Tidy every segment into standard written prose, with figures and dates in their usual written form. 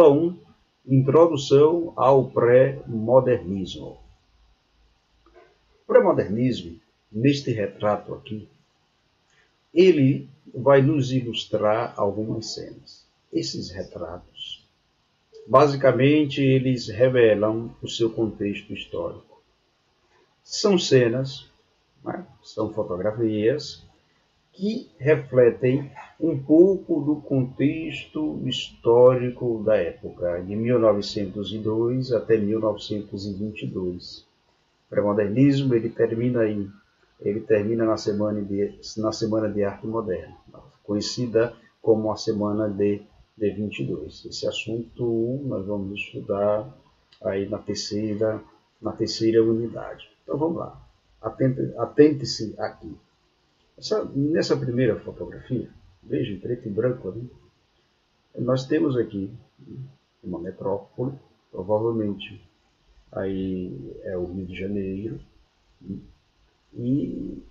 Aula 1, Introdução ao Pré-Modernismo. O pré-modernismo, neste retrato aqui, ele vai nos ilustrar algumas cenas. Esses retratos, basicamente, eles revelam o seu contexto histórico. São cenas, né? São fotografias que refletem um pouco do contexto histórico da época, de 1902 até 1922. O pré-modernismo ele termina na Semana de Arte Moderna, conhecida como a Semana de 22. Esse assunto nós vamos estudar aí na terceira unidade. Então vamos lá, atente-se aqui. Nessa primeira fotografia, veja em preto e branco, né? Nós temos aqui uma metrópole, provavelmente aí é o Rio de Janeiro, e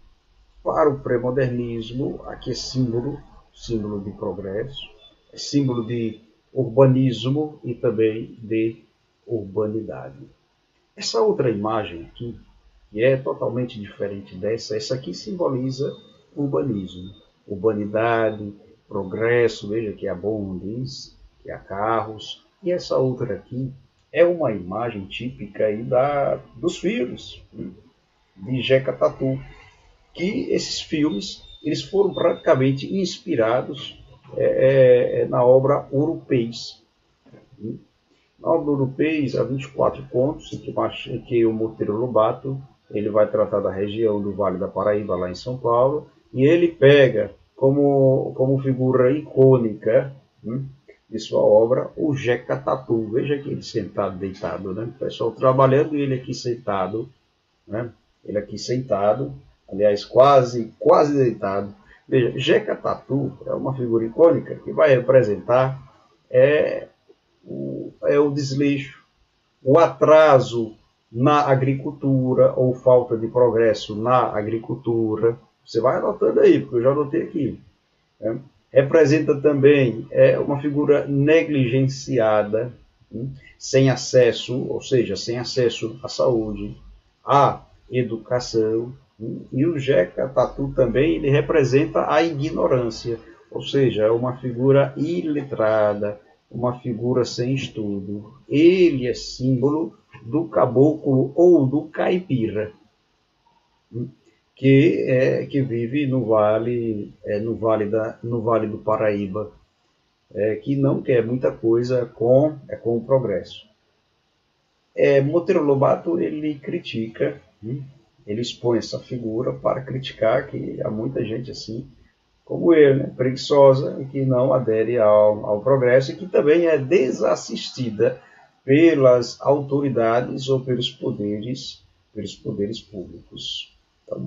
para o pré-modernismo, aqui é símbolo de progresso, é símbolo de urbanismo e também de urbanidade. Essa outra imagem aqui, que é totalmente diferente dessa, essa aqui simboliza urbanismo, urbanidade, progresso, veja que há bondes, que há carros, e essa outra aqui é uma imagem típica aí dos filmes de Jeca Tatu, que esses filmes eles foram praticamente inspirados na obra Urupês. Na obra Urupês, há 24 contos, em que o Monteiro Lobato ele vai tratar da região do Vale da Paraíba, lá em São Paulo, e ele pega como figura icônica de sua obra o Jeca Tatu. Veja aqui ele sentado, deitado, né? O pessoal trabalhando e ele aqui sentado, né? Ele aqui sentado, aliás, quase deitado. Veja, Jeca Tatu é uma figura icônica que vai representar o desleixo, o atraso na agricultura ou falta de progresso na agricultura. Você vai anotando aí, porque eu já anotei aqui. Representa também uma figura negligenciada, sem acesso, ou seja, sem acesso à saúde, à educação. E o Jeca Tatu também ele representa a ignorância, ou seja, é uma figura iletrada, uma figura sem estudo. Ele é símbolo do caboclo ou do caipira, que vive no vale do Paraíba, que não quer muita coisa com o progresso. Monteiro Lobato ele critica, ele expõe essa figura para criticar que há muita gente assim como ele, né, preguiçosa, que não adere ao progresso e que também é desassistida pelas autoridades ou pelos poderes públicos. Então,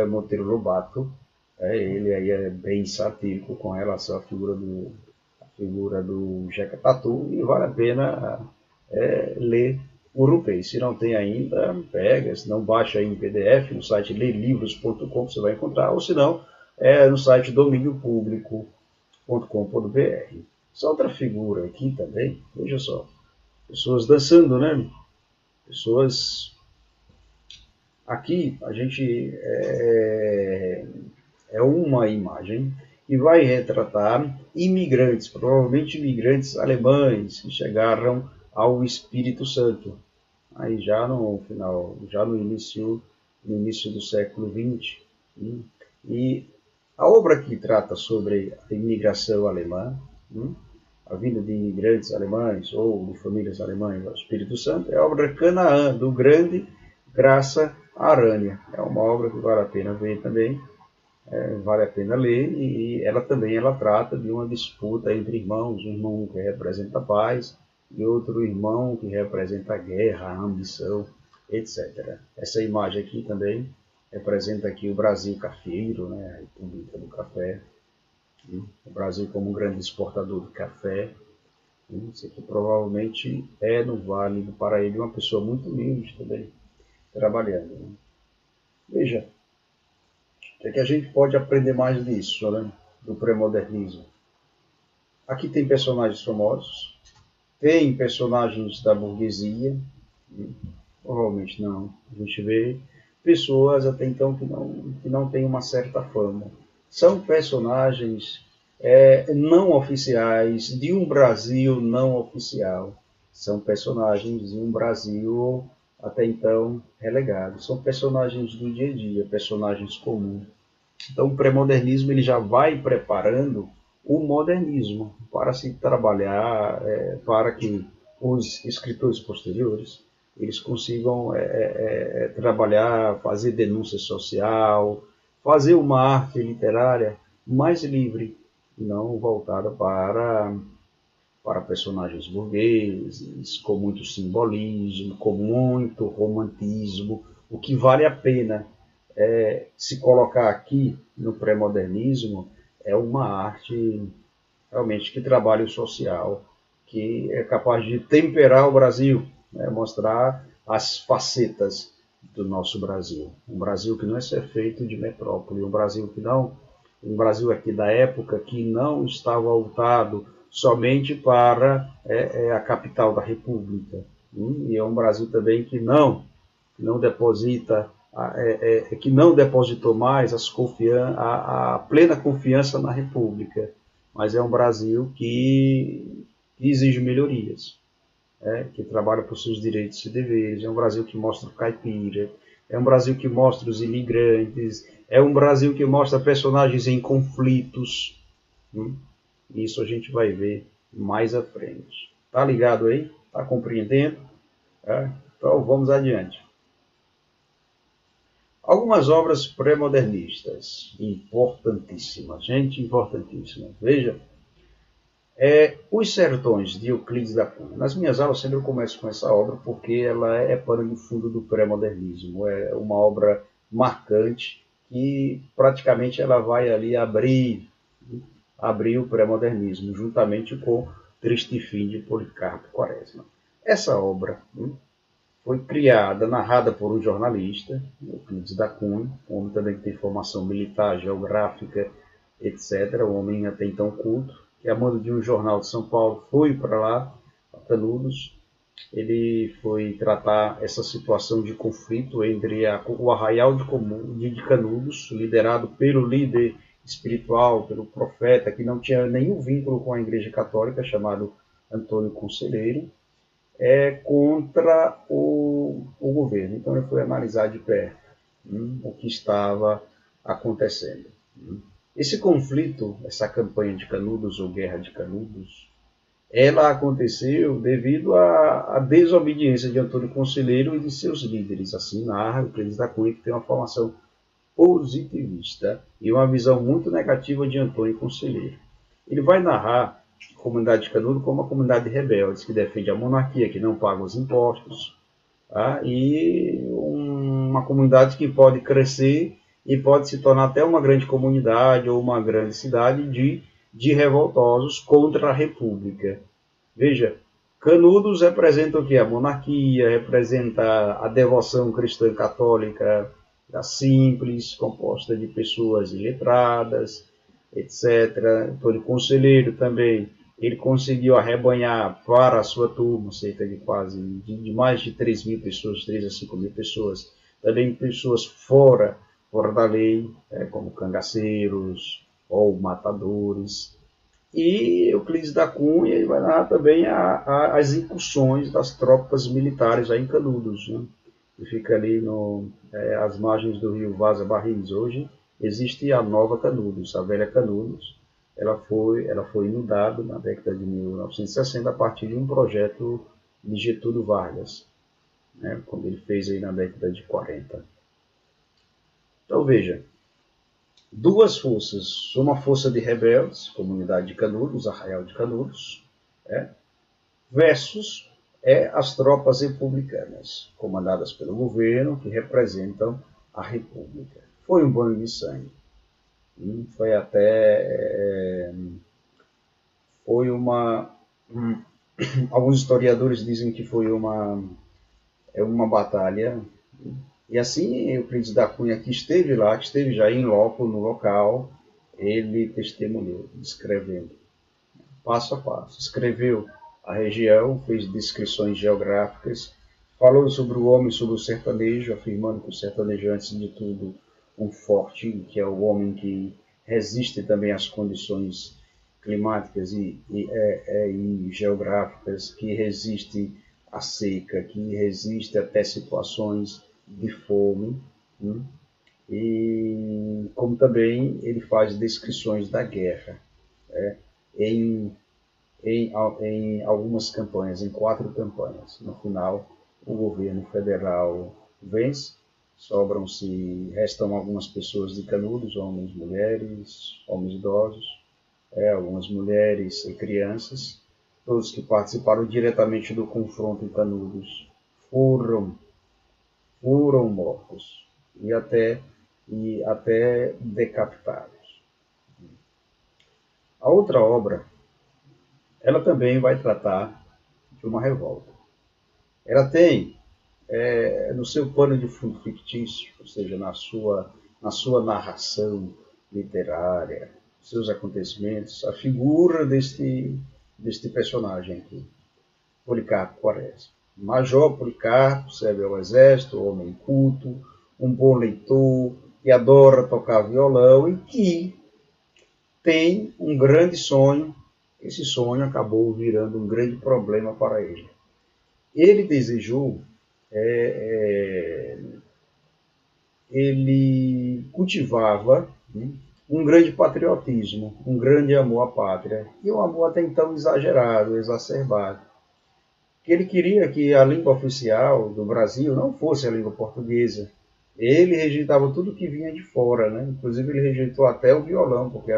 Monteiro Lobato, ele aí é bem satírico com relação à figura do Jeca Tatu, e vale a pena ler Urupês. Se não tem ainda, pega, se não baixa aí em PDF, no site lelivros.com você vai encontrar, ou se não, no site dominiopublico.com.br. Essa outra figura aqui também, veja só, pessoas dançando, né? Pessoas... Aqui a gente é uma imagem que vai retratar imigrantes, provavelmente imigrantes alemães que chegaram ao Espírito Santo, aí já no início do século XX. E a obra que trata sobre a imigração alemã, a vinda de imigrantes alemães ou de famílias alemãs ao Espírito Santo, é a obra Canaã, do grande Graça Aranha. É uma obra que vale a pena ver também, vale a pena ler, e ela trata de uma disputa entre irmãos, um irmão que representa a paz e outro irmão que representa a guerra, a ambição, etc. Essa imagem aqui também representa aqui o Brasil cafeiro, né, a República do Café, o Brasil como um grande exportador de café. Isso aqui provavelmente é no Vale do Paraíba, uma pessoa muito humilde também, trabalhando. Né? Veja, o que a gente pode aprender mais disso, né? Do pré-modernismo? Aqui tem personagens famosos, Tem personagens da burguesia, provavelmente não. A gente vê pessoas até então que não têm uma certa fama. São personagens não oficiais de um Brasil não oficial. São personagens de um Brasil até então relegado. São personagens do dia a dia, personagens comuns. Então o pré-modernismo ele já vai preparando o modernismo para se trabalhar, para que os escritores posteriores eles consigam trabalhar, fazer denúncia social, fazer uma arte literária mais livre, não voltada para personagens burgueses, com muito simbolismo, com muito romantismo, o que vale a pena se colocar aqui no pré-modernismo é uma arte realmente que trabalha o social, que é capaz de temperar o Brasil, né, mostrar as facetas do nosso Brasil. Um Brasil que não é ser feito de metrópole, um Brasil aqui da época que não está voltado somente para a capital da República. E é um Brasil também que não deposita, que não depositou mais a plena confiança na República, mas é um Brasil que exige melhorias, que trabalha por seus direitos e deveres, é um Brasil que mostra o caipira, é um Brasil que mostra os imigrantes, é um Brasil que mostra personagens em conflitos. Isso a gente vai ver mais à frente. Tá ligado aí? Tá compreendendo? Então vamos adiante. Algumas obras pré-modernistas, importantíssimas, gente importantíssima. Veja, Os Sertões, de Euclides da Cunha. Nas minhas aulas sempre eu começo com essa obra porque ela é pano de fundo do pré-modernismo. É uma obra marcante que praticamente ela vai ali abrir o pré-modernismo, juntamente com Triste Fim de Policarpo Quaresma. Essa obra foi criada, narrada por um jornalista, Euclides da Cunha, um homem também que tem formação militar, geográfica, etc., um homem até então culto, que a mando de um jornal de São Paulo foi para lá, a Canudos. Ele foi tratar essa situação de conflito entre o arraial de Canudos, liderado pelo líder espiritual, pelo profeta, que não tinha nenhum vínculo com a Igreja Católica, chamado Antônio Conselheiro, contra o governo. Então ele foi analisar de perto o que estava acontecendo. Esse conflito, essa campanha de Canudos ou Guerra de Canudos, ela aconteceu devido à desobediência de Antônio Conselheiro e de seus líderes. Assim narra Euclides da Cunha, que tem uma formação positivista e uma visão muito negativa de Antônio Conselheiro. Ele vai narrar a comunidade de Canudos como uma comunidade de rebeldes que defende a monarquia, que não paga os impostos, e uma comunidade que pode crescer e pode se tornar até uma grande comunidade ou uma grande cidade de revoltosos contra a República. Veja, Canudos representa o que? A monarquia, representa a devoção cristã católica simples, composta de pessoas iletradas, etc. Antônio Conselheiro também, ele conseguiu arrebanhar para a sua turma cerca de mais de 3 mil pessoas, 3 a 5 mil pessoas, também pessoas fora da lei, como cangaceiros ou matadores. E Euclides da Cunha ele vai narrar também as incursões das tropas militares em Canudos, né? Que fica ali às margens do rio Vaza Barris. Hoje existe a nova Canudos, a velha Canudos. Ela foi inundada na década de 1960 a partir de um projeto de Getúlio Vargas, né, quando ele fez aí na década de 40. Então veja, duas forças, uma força de rebeldes, comunidade de Canudos, arraial de Canudos, versus as tropas republicanas, comandadas pelo governo, que representam a República. Foi um banho de sangue. Foi até... Foi uma... Alguns historiadores dizem que foi uma batalha. E assim, Euclides da Cunha, que esteve lá, que esteve já em loco, no local, ele testemunhou, descrevendo, passo a passo. Escreveu a região, fez descrições geográficas, falou sobre o homem, sobre o sertanejo, afirmando que o sertanejo é, antes de tudo, um forte, que é o homem que resiste também às condições climáticas e geográficas, que resiste à seca, que resiste até situações de fome, né? E como também ele faz descrições da guerra, né? em, em algumas campanhas, em 4 campanhas. No final, o governo federal vence, restam algumas pessoas de Canudos, homens, mulheres, homens idosos, algumas mulheres e crianças. Todos que participaram diretamente do confronto em Canudos foram mortos e até decapitados. A outra obra, ela também vai tratar de uma revolta. Ela tem, no seu pano de fundo fictício, ou seja, na sua narração literária, seus acontecimentos, a figura deste personagem aqui, Policarpo Quaresma. Major Policarpo serve ao exército, homem culto, um bom leitor, que adora tocar violão e que tem um grande sonho. Esse sonho acabou virando um grande problema para ele. Ele desejou, ele cultivava, né, um grande patriotismo, um grande amor à pátria, e um amor até então exagerado, exacerbado. Ele queria que a língua oficial do Brasil não fosse a língua portuguesa. Ele rejeitava tudo que vinha de fora, né? Inclusive ele rejeitou até o violão, porque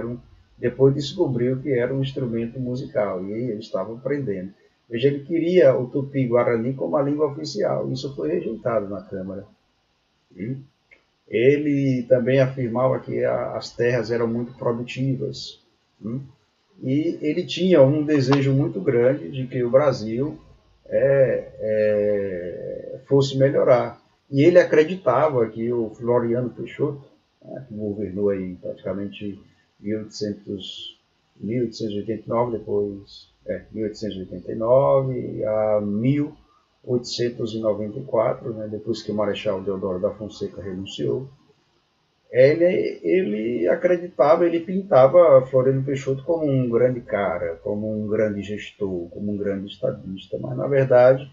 depois descobriu que era um instrumento musical, e ele estava aprendendo. Veja, ele queria o tupi-guarani como a língua oficial. Isso foi rejeitado na Câmara. Ele também afirmava que as terras eram muito produtivas. E ele tinha um desejo muito grande de que o Brasil fosse melhorar. E ele acreditava que o Floriano Peixoto, né, que governou aí praticamente 1889, depois 1889 a 1894, né, depois que o Marechal Deodoro da Fonseca renunciou, ele acreditava, ele pintava Floriano Peixoto como um grande cara, como um grande gestor, como um grande estadista, mas na verdade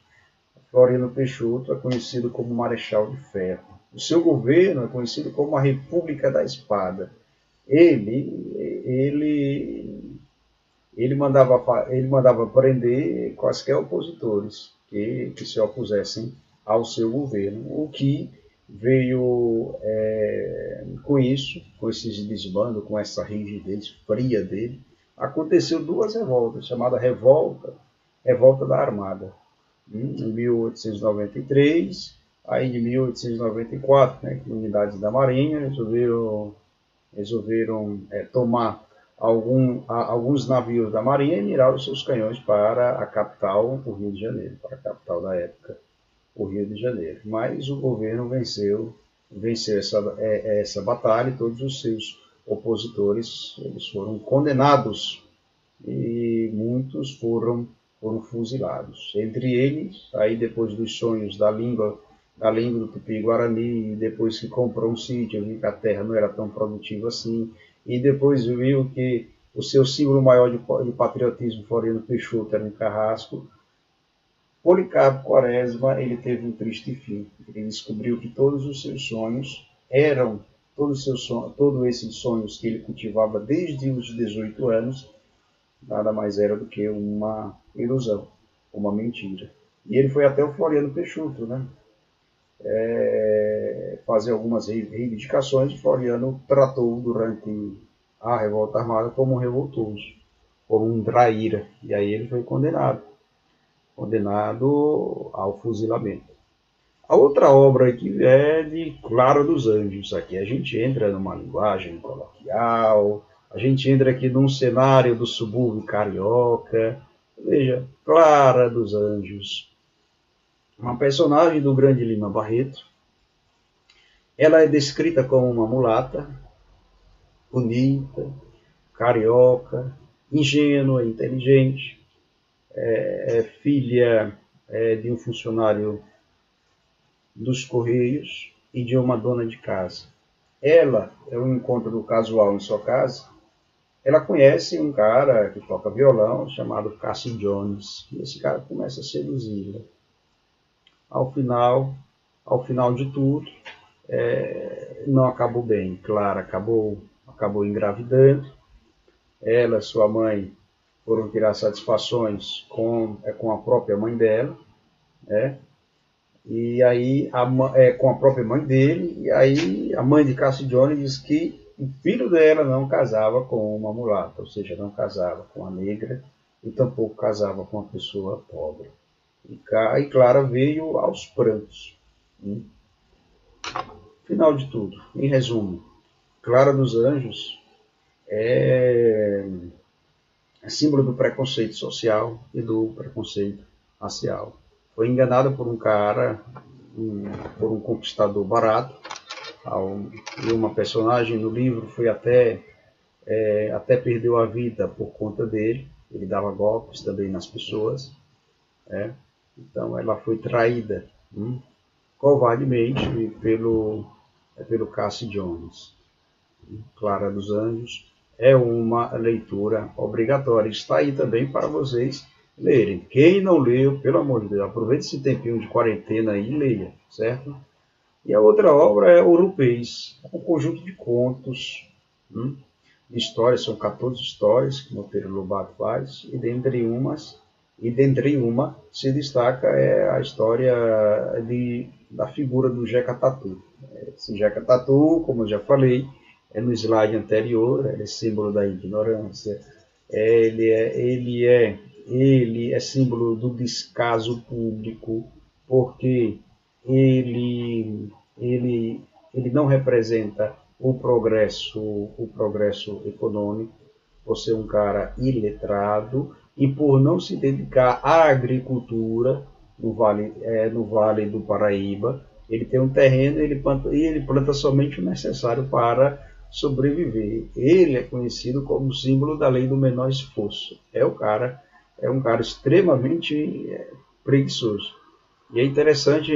Floriano Peixoto é conhecido como Marechal de Ferro. O seu governo é conhecido como a República da Espada. Ele mandava prender quaisquer opositores que se opusessem ao seu governo, o que veio com isso, com esses desbandos, com essa rigidez fria dele, aconteceu 2 revoltas, chamada Revolta da Armada, em 1893, aí em 1894, né, que unidades da Marinha resolveram tomar alguns navios da Marinha e mirar os seus canhões para a capital, o Rio de Janeiro, para a capital da época, o Rio de Janeiro. Mas o governo venceu essa batalha e todos os seus opositores eles foram condenados e muitos foram fuzilados. Entre eles, aí depois dos sonhos da língua do Tupi-Guarani, depois que comprou um sítio, viu que a terra não era tão produtiva assim, e depois viu que o seu símbolo maior de patriotismo, Floriano Peixoto, era um carrasco. Policarpo Quaresma, ele teve um triste fim. Ele descobriu que todos os seus sonhos todos esses sonhos que ele cultivava desde os 18 anos, nada mais era do que uma ilusão, uma mentira. E ele foi até o Floriano Peixoto, né, fazer algumas reivindicações. O Floriano tratou durante a revolta armada como um revoltoso, como um traíra, e aí ele foi condenado ao fuzilamento. A outra obra aqui é de Clara dos Anjos. Aqui a gente entra numa linguagem coloquial, a gente entra aqui num cenário do subúrbio carioca. Veja, Clara dos Anjos, uma personagem do Grande Lima Barreto. Ela é descrita como uma mulata, bonita, carioca, ingênua, inteligente. é filha de um funcionário dos Correios e de uma dona de casa. Ela é um encontro casual em sua casa. Ela conhece um cara que toca violão chamado Cassie Jones. E esse cara começa a seduzi-la. Ao final de tudo, não acabou bem. Clara acabou engravidando. Ela e sua mãe foram tirar satisfações com a própria mãe dela, né? E aí, com a própria mãe dele, e aí a mãe de Cassie Jones diz que o filho dela não casava com uma mulata, ou seja, não casava com a negra e tampouco casava com uma pessoa pobre. E Clara veio aos prantos. Final de tudo, em resumo, Clara dos Anjos é símbolo do preconceito social e do preconceito racial. Foi enganada por um cara, por um conquistador barato, e uma personagem no livro foi até perdeu a vida por conta dele. Ele dava golpes também nas pessoas. Então ela foi traída covardemente pelo Cassie Jones. Clara dos Anjos é uma leitura obrigatória. Está aí também para vocês lerem. Quem não leu, pelo amor de Deus, aproveite esse tempinho de quarentena aí e leia, certo? E a outra obra é Urupês, um conjunto de contos, de histórias, são 14 histórias que Monteiro Lobato faz, e dentre uma se destaca a história da figura do Jeca Tatu. Esse Jeca Tatu, como eu já falei, no slide anterior, ele é símbolo da ignorância, ele é símbolo do descaso público, porque ele não representa o progresso econômico, por ser um cara iletrado e por não se dedicar à agricultura no Vale do Paraíba. Ele tem um terreno e ele planta somente o necessário para sobreviver. Ele é conhecido como símbolo da lei do menor esforço. É um cara extremamente preguiçoso. E é interessante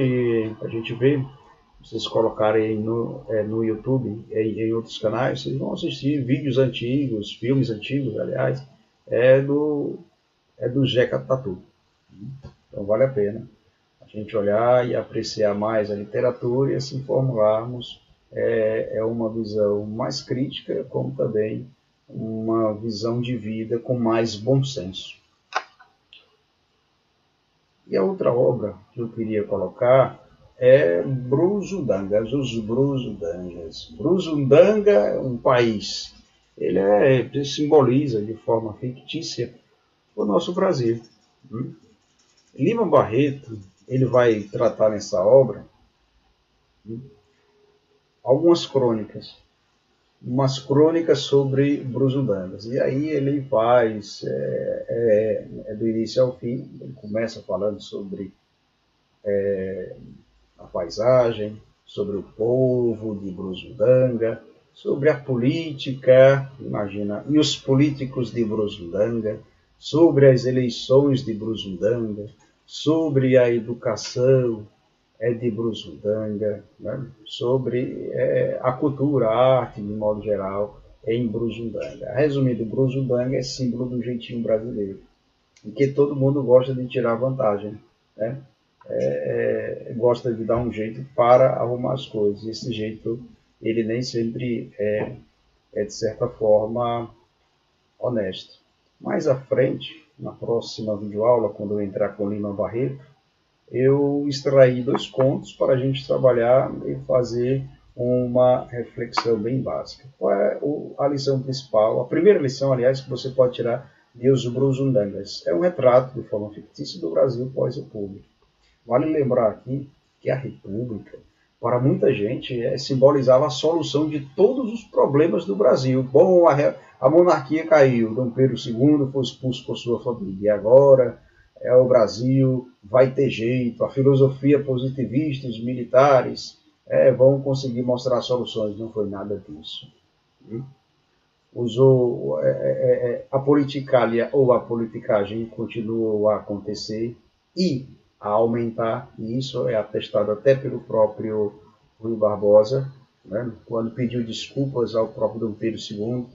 a gente ver, vocês colocarem no YouTube, em outros canais, vocês vão assistir vídeos antigos, filmes antigos, aliás, do Jeca Tatu. Então vale a pena a gente olhar e apreciar mais a literatura e assim formularmos uma visão mais crítica, como também uma visão de vida com mais bom senso. E a outra obra que eu queria colocar é Brusundanga, os Brusundangas. Brusundanga é um país. Ele simboliza de forma fictícia o nosso Brasil. Lima Barreto, ele vai tratar nessa obra algumas crônicas, umas crônicas sobre Brusundangas. E aí ele faz, do início ao fim, ele começa falando sobre a paisagem, sobre o povo de Brusundanga, sobre a política, imagina, e os políticos de Brusundanga, sobre as eleições de Brusundanga, sobre a educação de Brusundanga, né? Sobre a cultura, a arte, de modo geral, em Brusundanga. Resumindo, Brusundanga é símbolo do jeitinho brasileiro, em que todo mundo gosta de tirar vantagem, né? Gosta de dar um jeito para arrumar as coisas. Esse jeito, ele nem sempre é de certa forma, honesto. Mais à frente, na próxima videoaula, quando eu entrar com Lima Barreto, eu extraí 2 contos para a gente trabalhar e fazer uma reflexão bem básica. Qual é a lição principal? A primeira lição, aliás, que você pode tirar de Os Brusundangas. É um retrato, de forma fictícia, do Brasil pós-república. Vale lembrar aqui que a república, para muita gente, simbolizava a solução de todos os problemas do Brasil. Bom, a monarquia caiu, Dom Pedro II foi expulso por sua família, e agora o Brasil vai ter jeito, a filosofia positivista, os militares vão conseguir mostrar soluções. Não foi nada disso. a politicália ou a politicagem continuou a acontecer e a aumentar, e isso é atestado até pelo próprio Rui Barbosa, né, quando pediu desculpas ao próprio Dom Pedro II,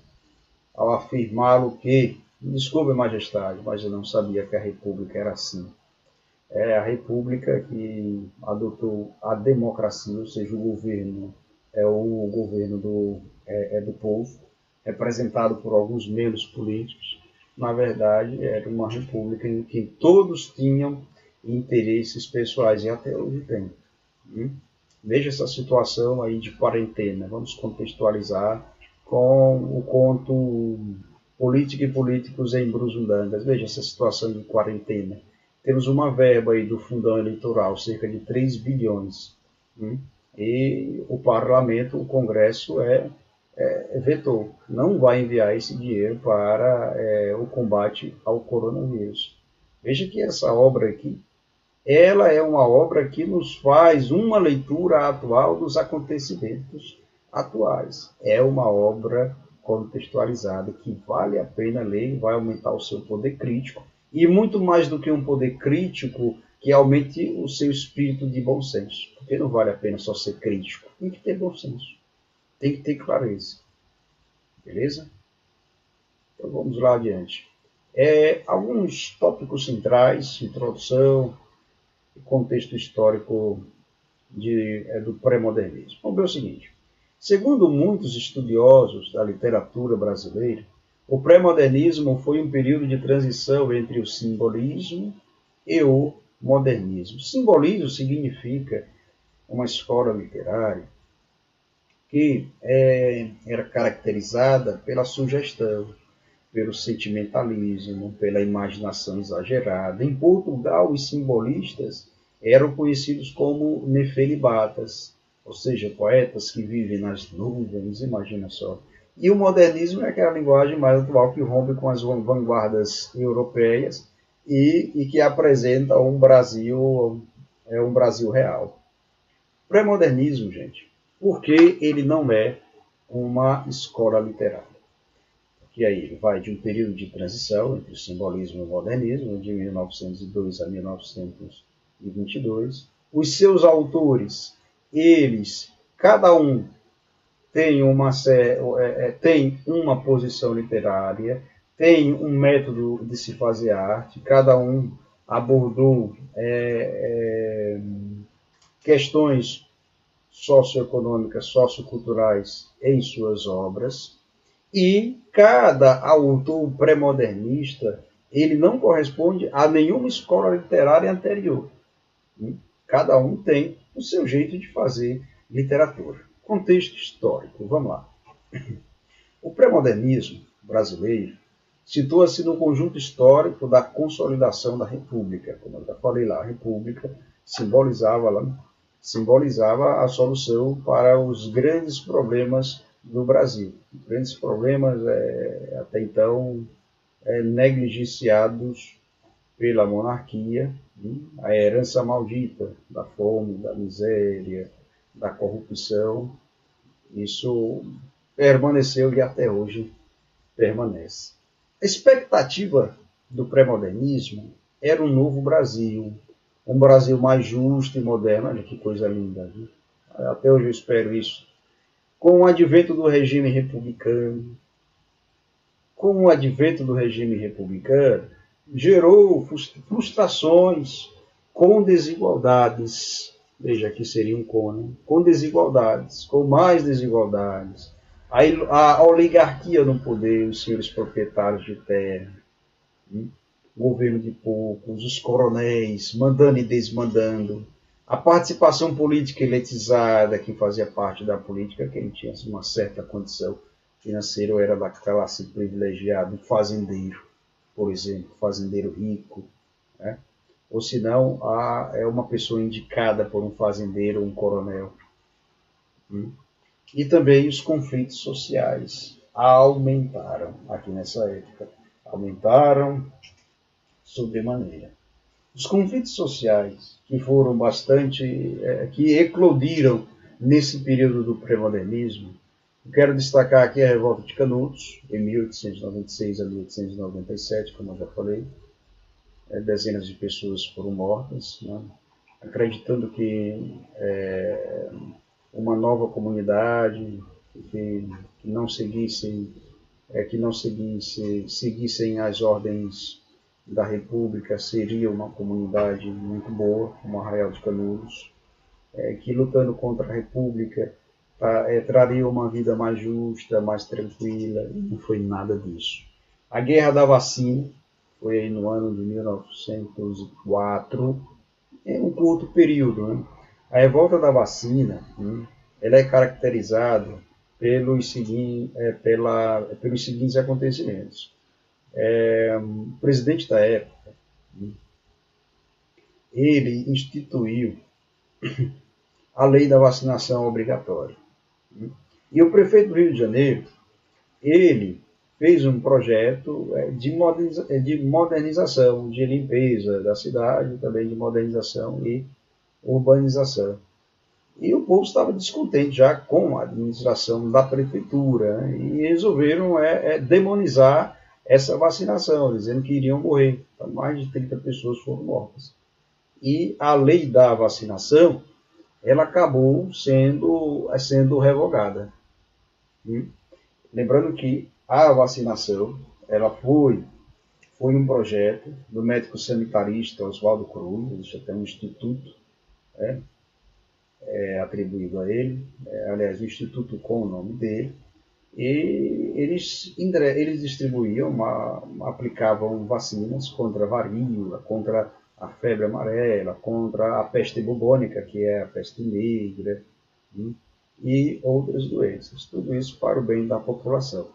ao afirmá-lo que, desculpe, majestade, mas eu não sabia que a República era assim. É a República que adotou a democracia, ou seja, o governo do povo, representado por alguns membros políticos. Na verdade, era uma república em que todos tinham interesses pessoais, e até hoje tem. Veja essa situação aí de quarentena. Vamos contextualizar com o conto Política e Políticos em Brusundangas. Veja essa situação de quarentena. Temos uma verba aí do fundão eleitoral, cerca de 3 bilhões. E o parlamento, o Congresso, vetou. Não vai enviar esse dinheiro para o combate ao coronavírus. Veja que essa obra aqui, ela é uma obra que nos faz uma leitura atual dos acontecimentos atuais. É uma obra contextualizada que vale a pena ler e vai aumentar o seu poder crítico. E muito mais do que um poder crítico, que aumente o seu espírito de bom senso. Porque não vale a pena só ser crítico. Tem que ter bom senso. Tem que ter clareza. Beleza? Então vamos lá adiante. Alguns tópicos centrais, introdução, contexto histórico do pré-modernismo. Vamos ver o seguinte. Segundo muitos estudiosos da literatura brasileira, o pré-modernismo foi um período de transição entre o simbolismo e o modernismo. Simbolismo significa uma escola literária que era caracterizada pela sugestão, pelo sentimentalismo, pela imaginação exagerada. Em Portugal, os simbolistas eram conhecidos como nefelibatas, ou seja, poetas que vivem nas nuvens, imagina só. E o modernismo é aquela linguagem mais atual que rompe com as vanguardas europeias e que apresenta um Brasil real. Pré-modernismo, gente, porque ele não é uma escola literária. E aí ele vai de um período de transição entre o simbolismo e o modernismo, de 1902 a 1922. Os seus autores, cada um tem uma posição literária, tem um método de se fazer arte, cada um abordou questões socioeconômicas, socioculturais em suas obras. E cada autor pré-modernista, ele não corresponde a nenhuma escola literária anterior. Cada um tem o seu jeito de fazer literatura. Contexto histórico, vamos lá. O pré-modernismo brasileiro situa-se no conjunto histórico da consolidação da República. Como eu já falei lá, a República simbolizava a solução para os grandes problemas do Brasil. Grandes problemas até então negligenciados pela monarquia, a herança maldita da fome, da miséria, da corrupção, isso permaneceu e até hoje permanece. A expectativa do pré-modernismo era um novo Brasil, um Brasil mais justo e moderno. Olha que coisa linda, viu? Até hoje eu espero isso. Com o advento do regime republicano, gerou frustrações com desigualdades. Veja, aqui seria um com, com desigualdades, com mais desigualdades. A oligarquia no poder, os senhores proprietários de terra, governo de poucos, os coronéis mandando e desmandando, a participação política elitizada, que fazia parte da política, quem tinha uma certa condição financeira era da classe privilegiada, um fazendeiro, por exemplo, fazendeiro rico, né? Ou se não, é uma pessoa indicada por um fazendeiro, um coronel. E também os conflitos sociais aumentaram aqui nessa época, aumentaram sobremaneira. Os conflitos sociais que foram que eclodiram nesse período do pré-modernismo, Quero destacar aqui a Revolta de Canudos, em 1896 a 1897, como eu já falei. Dezenas de pessoas foram mortas, né, acreditando que uma nova comunidade que não seguissem seguissem as ordens da República seria uma comunidade muito boa, como Arraial de Canudos, que lutando contra a República traria uma vida mais justa, mais tranquila, e não foi nada disso. A Guerra da Vacina foi aí no ano de 1904, em um curto período, né? A Revolta da Vacina, ela é caracterizada pelos seguintes acontecimentos. O presidente da época, ele instituiu a lei da vacinação obrigatória. E o prefeito do Rio de Janeiro, ele fez um projeto de modernização, de limpeza da cidade, também de modernização e urbanização. E o povo estava descontente já com a administração da prefeitura, né? E resolveram demonizar essa vacinação, dizendo que iriam morrer. Então, mais de 30 pessoas foram mortas. E a lei da vacinação, ela acabou sendo revogada. Lembrando que a vacinação, ela foi um projeto do médico sanitarista Oswaldo Cruz, existe até um instituto atribuído a ele, aliás, o instituto com o nome dele, e eles distribuíam, aplicavam vacinas contra a varíola, contra a febre amarela, contra a peste bubônica, que é a peste negra, e outras doenças. Tudo isso para o bem da população.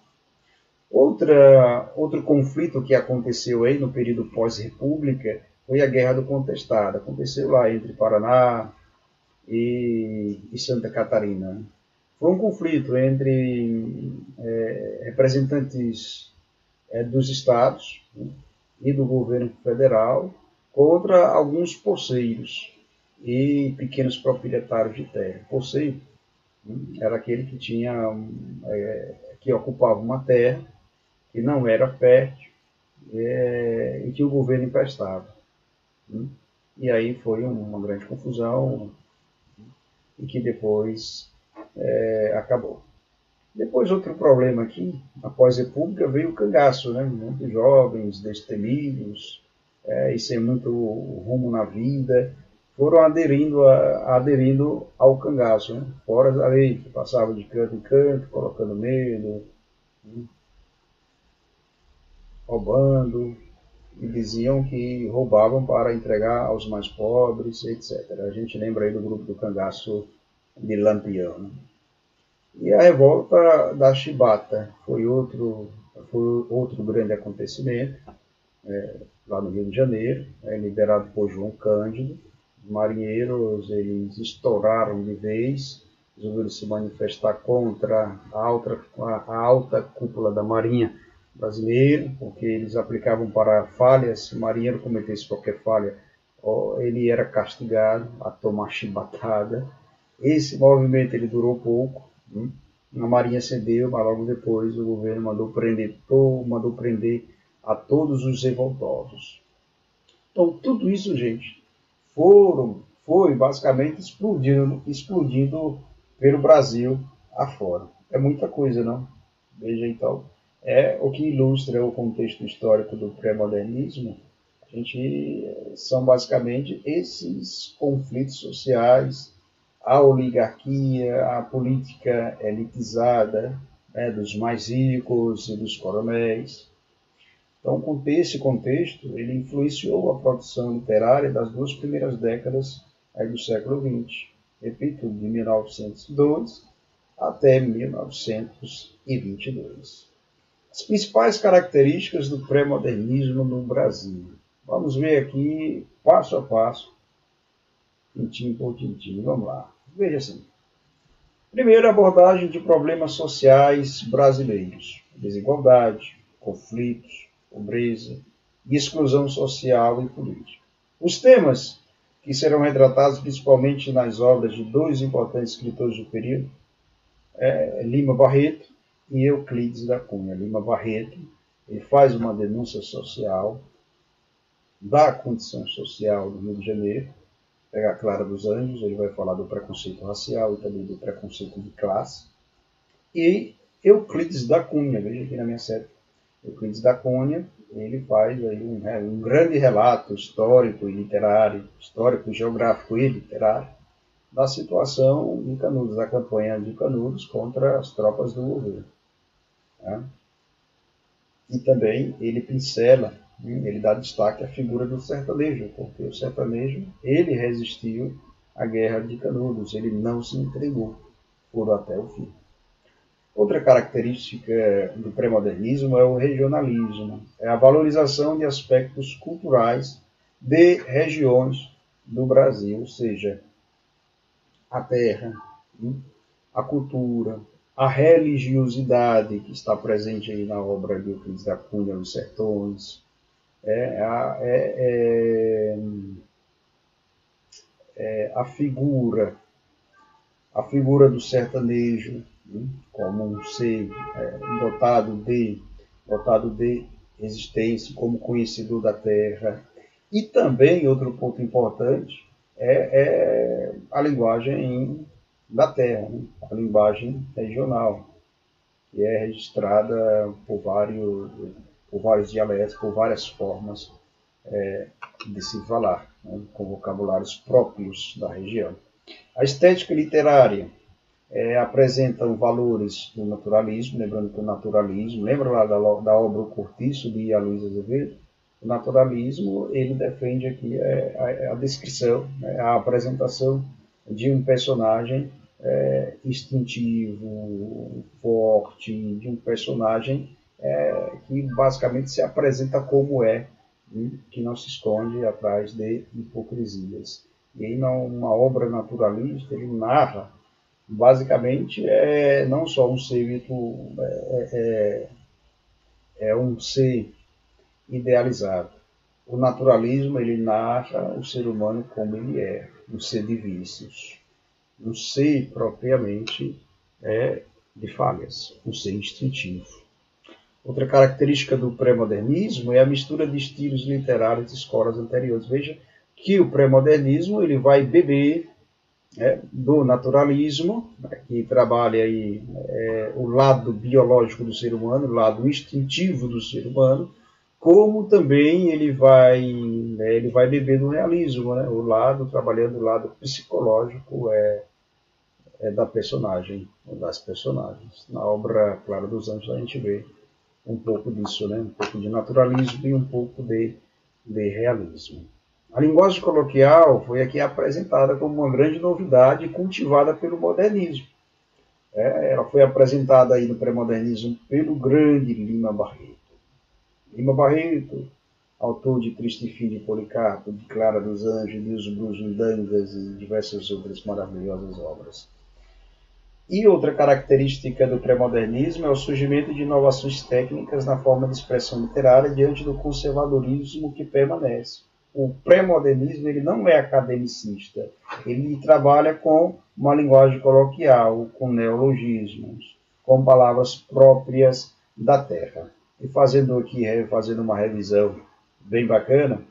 Outro conflito que aconteceu aí no período pós-república foi a Guerra do Contestado. Aconteceu lá entre Paraná e Santa Catarina. Foi um conflito entre representantes dos estados, e do governo federal contra alguns poceiros e pequenos proprietários de terra. Poceiro era aquele que que ocupava uma terra que não era fértil e que o governo emprestava. E aí foi uma grande confusão e que depois acabou. Depois, outro problema aqui, após a República, veio o cangaço, né? Muitos jovens destemidos e sem muito rumo na vida foram aderindo ao cangaço, né? Fora da lei, que passava de canto em canto, colocando medo, roubando, e diziam que roubavam para entregar aos mais pobres, etc. A gente lembra aí do grupo do cangaço de Lampião, né? E a revolta da Chibata foi outro grande acontecimento, lá no Rio de Janeiro, liderado por João Cândido. Os marinheiros eles estouraram de vez, resolveram se manifestar contra a alta cúpula da Marinha brasileira, porque eles aplicavam para falhas. Se o marinheiro cometesse qualquer falha, ele era castigado a tomar chibatada. Esse movimento ele durou pouco. A Marinha cedeu, mas logo depois o governo mandou prender a todos os revoltosos. Então, tudo isso, gente, foi basicamente explodindo pelo Brasil afora. É muita coisa, não? Veja, então, o que ilustra o contexto histórico do pré-modernismo. São basicamente esses conflitos sociais, a oligarquia, a política elitizada, dos mais ricos e dos coronéis. Então, esse contexto ele influenciou a produção literária das duas primeiras décadas do século XX, repito, de 1902 até 1922. As principais características do pré-modernismo no Brasil. Vamos ver aqui, passo a passo, tintim por tintim. Vamos lá. Veja assim. Primeiro, abordagem de problemas sociais brasileiros. Desigualdade, conflitos, pobreza e exclusão social e política. Os temas que serão retratados principalmente nas obras de dois importantes escritores do período, Lima Barreto e Euclides da Cunha. Lima Barreto, ele faz uma denúncia social da condição social do Rio de Janeiro. Pega a Clara dos Anjos, ele vai falar do preconceito racial e também do preconceito de classe. E Euclides da Cunha, veja aqui na minha série, Euclides da Cunha, ele faz aí um grande relato histórico e literário, histórico, geográfico e literário, da situação de Canudos, da campanha de Canudos contra as tropas do governo. Né? E também ele pincela, ele dá destaque à figura do sertanejo, porque o sertanejo, ele resistiu à guerra de Canudos, ele não se entregou, foram até o fim. Outra característica do pré-modernismo é o regionalismo, é a valorização de aspectos culturais de regiões do Brasil, ou seja, a terra, a cultura, a religiosidade que está presente aí na obra de Euclides da Cunha, Os Sertões, a figura do sertanejo, como um ser dotado de existência, como conhecedor da terra. E também, outro ponto importante, é a linguagem da terra, a linguagem regional, que é registrada por vários dialetos, por várias formas de se falar, com vocabulários próprios da região. A estética literária apresenta os valores do naturalismo, lembrando que o naturalismo, lembra lá da obra O Cortiço, de Aloysio Azevedo? O naturalismo, ele defende aqui a descrição, a apresentação de um personagem instintivo, forte, de um personagem que basicamente se apresenta como que não se esconde atrás de hipocrisias. E aí, numa obra naturalista, ele narra, basicamente, não só um ser um ser idealizado. O naturalismo, ele narra o ser humano como ele é, um ser de vícios, um ser propriamente de falhas, um ser instintivo. Outra característica do pré-modernismo é a mistura de estilos literários de escolas anteriores. Veja que o pré-modernismo ele vai beber do naturalismo, que trabalha aí, o lado biológico do ser humano, o lado instintivo do ser humano, como também ele vai beber do realismo, trabalhando o lado psicológico da personagem, das personagens. Na obra Clara dos Anjos a gente vê um pouco disso, um pouco de naturalismo e um pouco de realismo. A linguagem coloquial foi aqui apresentada como uma grande novidade cultivada pelo modernismo. Ela foi apresentada aí no pré-modernismo pelo grande Lima Barreto. Lima Barreto, autor de Triste Fim de Policarpo, de Clara dos Anjos, de Os Brusundangas e diversas outras maravilhosas obras. E outra característica do pré-modernismo é o surgimento de inovações técnicas na forma de expressão literária diante do conservadorismo que permanece. O pré-modernismo ele não é academicista, ele trabalha com uma linguagem coloquial, com neologismos, com palavras próprias da terra. E fazendo uma revisão bem bacana,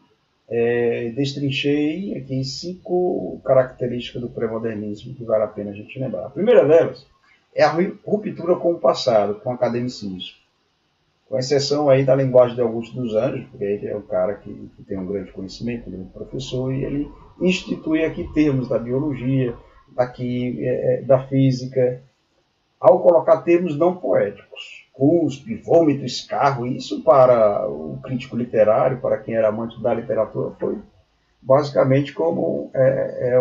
destrinchei aqui 5 características do pré-modernismo que vale a pena a gente lembrar. A primeira delas é a ruptura com o passado, com o academicismo. Com exceção aí da linguagem de Augusto dos Anjos, porque ele é um cara que tem um grande conhecimento, um grande professor, e ele institui aqui termos da biologia, da física, ao colocar termos não poéticos. Cuspe, vômito, escarro, isso para o crítico literário, para quem era amante da literatura, foi basicamente como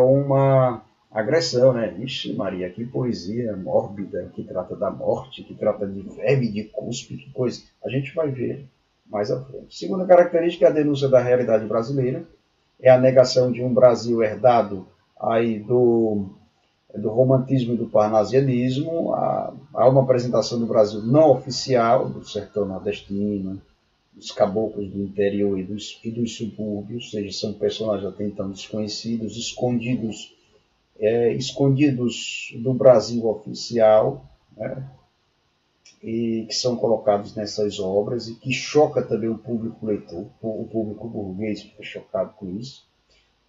uma agressão, Ixi Maria, que poesia mórbida, que trata da morte, que trata de verme, de cuspe, que coisa. A gente vai ver mais à frente. Segunda característica é a denúncia da realidade brasileira, é a negação de um Brasil herdado aí do romantismo e do parnasianismo. Há uma apresentação do Brasil não oficial, do sertão nordestino, dos caboclos do interior e dos subúrbios, ou seja, são personagens até então desconhecidos, escondidos do Brasil oficial, né? E que são colocados nessas obras e que choca também o público leitor, o público burguês fica chocado com isso.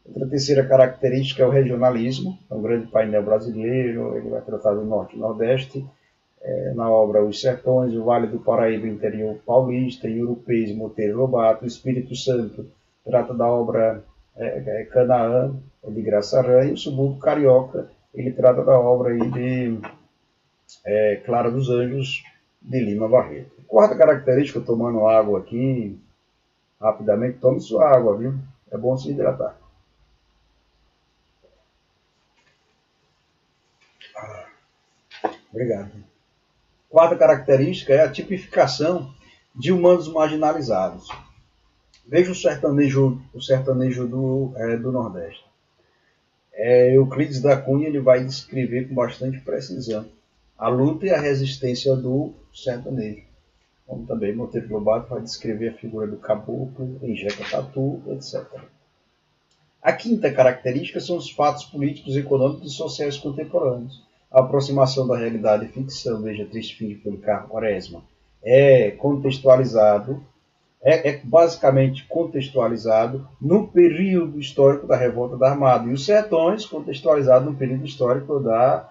Outra terceira característica é o regionalismo, é um grande painel brasileiro, ele vai tratar do Norte e Nordeste, na obra Os Sertões, o Vale do Paraíba, interior paulista, Urupês, Monteiro Lobato, o Espírito Santo, trata da obra Canaã, de Graça Aranha, e o Subúrbio Carioca, ele trata da obra aí de Clara dos Anjos, de Lima Barreto. Quarta característica, tomando água aqui, rapidamente, tome sua água, viu? É bom se hidratar. Obrigado. Quarta característica é a tipificação de humanos marginalizados. Veja o sertanejo do Nordeste. Euclides da Cunha ele vai descrever com bastante precisão a luta e a resistência do sertanejo. Como também Monteiro Lobato vai descrever a figura do caboclo, Enjeca Tatu, etc. A quinta característica são os fatos políticos, econômicos e sociais contemporâneos. A aproximação da realidade e ficção, veja Triste Fim de Policarpo Quaresma, é contextualizado, basicamente contextualizado no período histórico da Revolta da Armada, e os Sertões contextualizado no período histórico da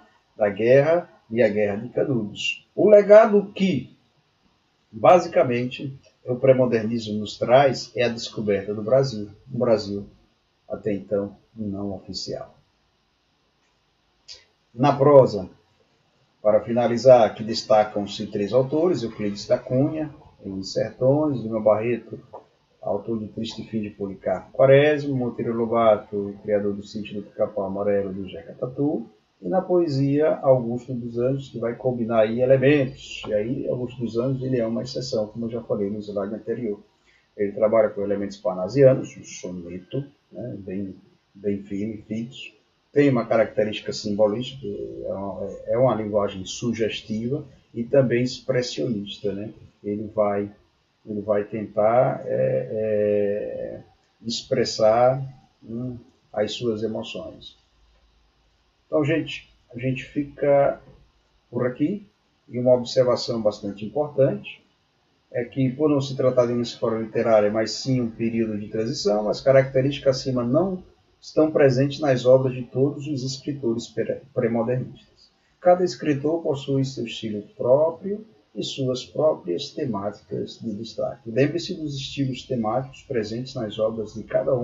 Guerra e a Guerra de Canudos. O legado que, basicamente, o pré-modernismo nos traz é a descoberta do Brasil, um Brasil até então não oficial. Na prosa, para finalizar, aqui destacam-se 3 autores: Euclides da Cunha, em Sertões, Lima Barreto, autor de Triste Fim de Policarpo Quaresma, Monteiro Lobato, criador do Sítio do Pica-Pau Amarelo, do Jeca Tatu, e na poesia, Augusto dos Anjos, que vai combinar aí elementos. E aí, Augusto dos Anjos ele é uma exceção, como eu já falei no slide anterior. Ele trabalha com elementos parnasianos, um soneto, né, bem firme, fixo. Tem uma característica simbolística, é uma linguagem sugestiva e também expressionista, né? Ele vai tentar expressar as suas emoções. Então, gente, a gente fica por aqui. E uma observação bastante importante é que, por não se tratar de uma escola literária, mas sim um período de transição, as características acima não estão presentes nas obras de todos os escritores pré-modernistas. Cada escritor possui seu estilo próprio e suas próprias temáticas de destaque. Lembre-se dos estilos temáticos presentes nas obras de cada um